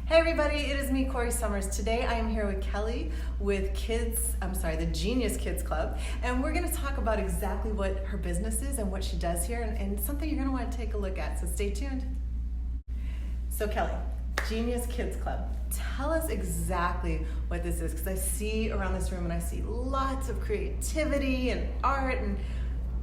Hey everybody, it is me, Corrie Sommers. Today I am here with Kelli with the Genius Kids Club, and we're going to talk about exactly what her business is and what she does here, and something you're going to want to take a look at, so stay tuned. So Kelli, Genius Kids Club, tell us exactly what this is, because I see around this room and I see lots of creativity and art,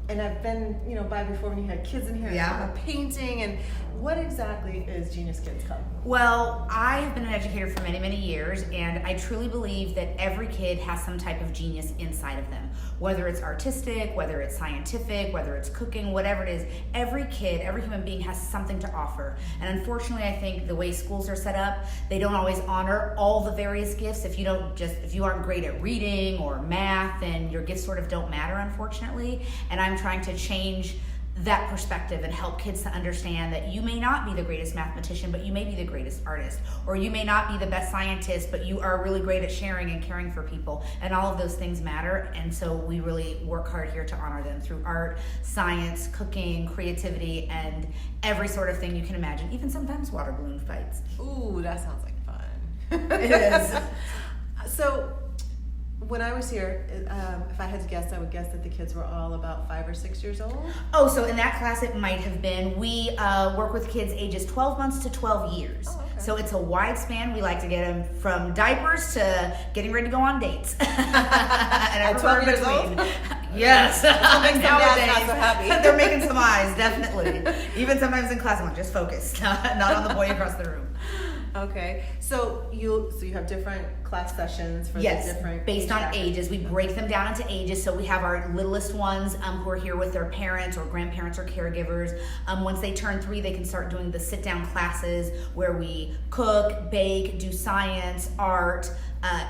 and I've been, by before when you had kids in here, and painting, and what exactly is Genius Kids Club? Well, I have been an educator for many, many years, and I truly believe that every kid has some type of genius inside of them. Whether it's artistic, whether it's scientific, whether it's cooking, whatever it is, every kid, every human being has something to offer. And unfortunately, I think the way schools are set up, they don't always honor all the various gifts. If you aren't great at reading or math, then your gifts sort of don't matter, unfortunately. And I'm trying to change that perspective and help kids to understand that you may not be the greatest mathematician, but you may be the greatest artist, or you may not be the best scientist, but you are really great at sharing and caring for people, and all of those things matter. And so we really work hard here to honor them through art, science, cooking, creativity, and every sort of thing you can imagine, even sometimes water balloon fights. Ooh, that sounds like fun. It is. So when I was here, if I had to guess, I would guess that the kids were all about 5 or 6 years old. Oh, so in that class it might have been. We work with kids ages 12 months to 12 years. Oh, okay. So it's a wide span. We like to get them from diapers to getting ready to go on dates. And At 12 years old? Yes. Nowadays, not so happy. They're making some eyes, definitely. Even sometimes in class, I'm like, just focus, not on the boy across the room. Okay, so you have different class sessions for the different based on ages. We break them down into ages. So we have our littlest ones who are here with their parents or grandparents or caregivers. Once they turn 3, they can start doing the sit-down classes where we cook, bake, do science, art,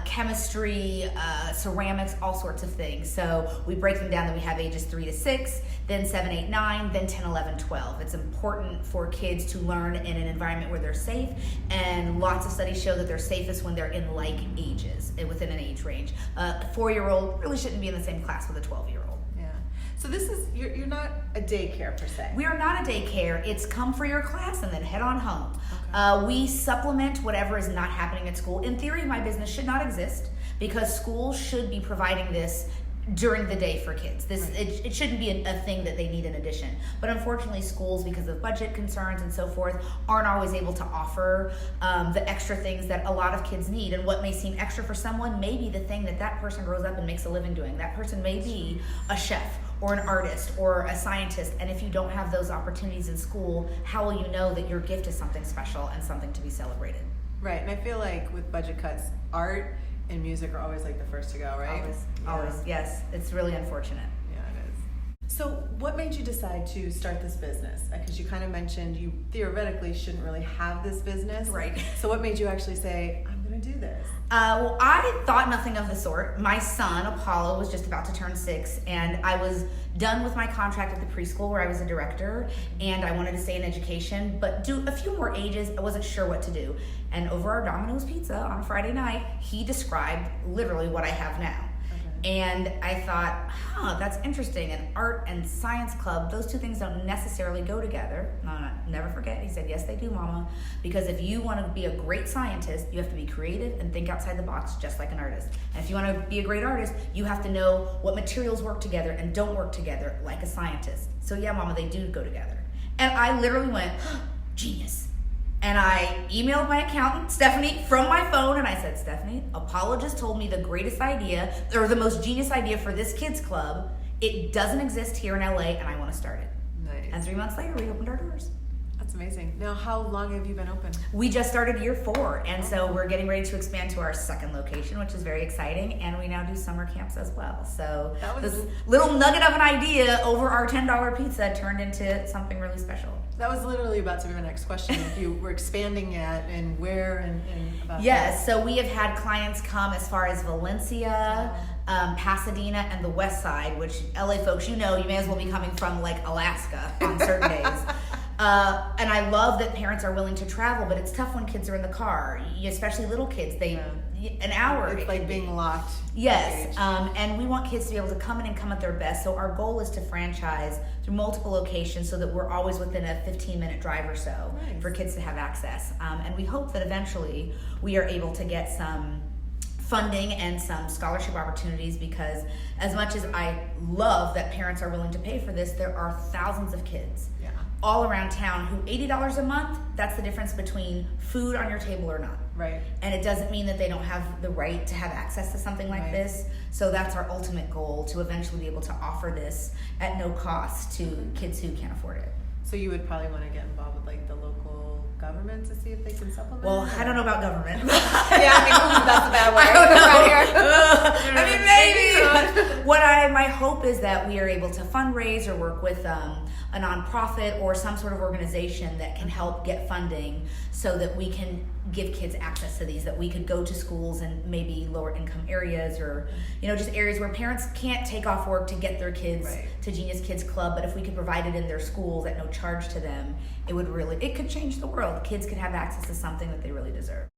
chemistry, ceramics, all sorts of things. So we break them down. That we have ages 3 to 6, then 7, 8, 9, then 10, 11, 12. It's important for kids to learn in an environment where they're safe, and lots of studies show that they're safest when they're in like ages, within an age range. A 4-year-old really shouldn't be in the same class with a 12-year-old. Yeah. So this is, you're not a daycare per se. We are not a daycare. It's come for your class and then head on home. Okay. We supplement whatever is not happening at school. In theory, my business should not exist because schools should be providing this during the day for kids. It shouldn't be a thing that they need in addition. But unfortunately, schools, because of budget concerns and so forth, aren't always able to offer the extra things that a lot of kids need. And what may seem extra for someone may be the thing that person grows up and makes a living doing. That person may be a chef or an artist or a scientist. And if you don't have those opportunities in school, how will you know that your gift is something special and something to be celebrated? Right, and I feel like with budget cuts, art and music are always like the first to go, right? Always, yes. It's really unfortunate. Yeah, it is. So what made you decide to start this business? Because you kind of mentioned you theoretically shouldn't really have this business. Right. So what made you actually say, I'm going to do this? Well, I thought nothing of the sort. My son, Apollo, was just about to turn 6, and I was done with my contract at the preschool where I was a director, and I wanted to stay in education, but do a few more ages. I wasn't sure what to do. And over our Domino's pizza on a Friday night, he described literally what I have now. And I thought, that's interesting. An art and science club, those two things don't necessarily go together. No, never forget. He said, yes, they do, Mama. Because if you want to be a great scientist, you have to be creative and think outside the box, just like an artist. And if you want to be a great artist, you have to know what materials work together and don't work together, like a scientist. So yeah, Mama, they do go together. And I literally went, genius. And I emailed my accountant, Stephanie, from my phone, and I said, Stephanie, Apollo just told me the greatest idea, or the most genius idea for this kids club. It doesn't exist here in LA, and I want to start it. Nice. And 3 months later, we opened our doors. That's amazing. Now, how long have you been open? We just started year 4, and so we're getting ready to expand to our 2nd location, which is very exciting, and we now do summer camps as well. So this little nugget of an idea over our $10 pizza turned into something really special. That was literally about to be my next question. If you were expanding it and where and about Yes, so we have had clients come as far as Valencia, Pasadena, and the West Side, which LA folks, you may as well be coming from like Alaska on certain days. And I love that parents are willing to travel, but it's tough when kids are in the car, especially little kids. An hour. It's like being locked. Yes, and we want kids to be able to come in and come at their best. So our goal is to franchise through multiple locations so that we're always within a 15-minute drive or so for kids to have access. And we hope that eventually we are able to get some funding and some scholarship opportunities, because as much as I love that parents are willing to pay for this, there are thousands of kids all around town who $80 a month, that's the difference between food on your table or not. Right. And it doesn't mean that they don't have the right to have access to something like this. So that's our ultimate goal, to eventually be able to offer this at no cost to kids who can't afford it. So you would probably want to get involved with like the local government to see if they can supplement? Well, I don't know about government. Yeah, I mean, that's a bad word. I mean, maybe. My hope is that we are able to fundraise or work with a nonprofit or some sort of organization that can help get funding so that we can give kids access to these, that we could go to schools in maybe lower income areas, or just areas where parents can't take off work to get their kids to Genius Kids Club, but if we could provide it in their schools at no charge to them, it could change the world. Kids could have access to something that they really deserve.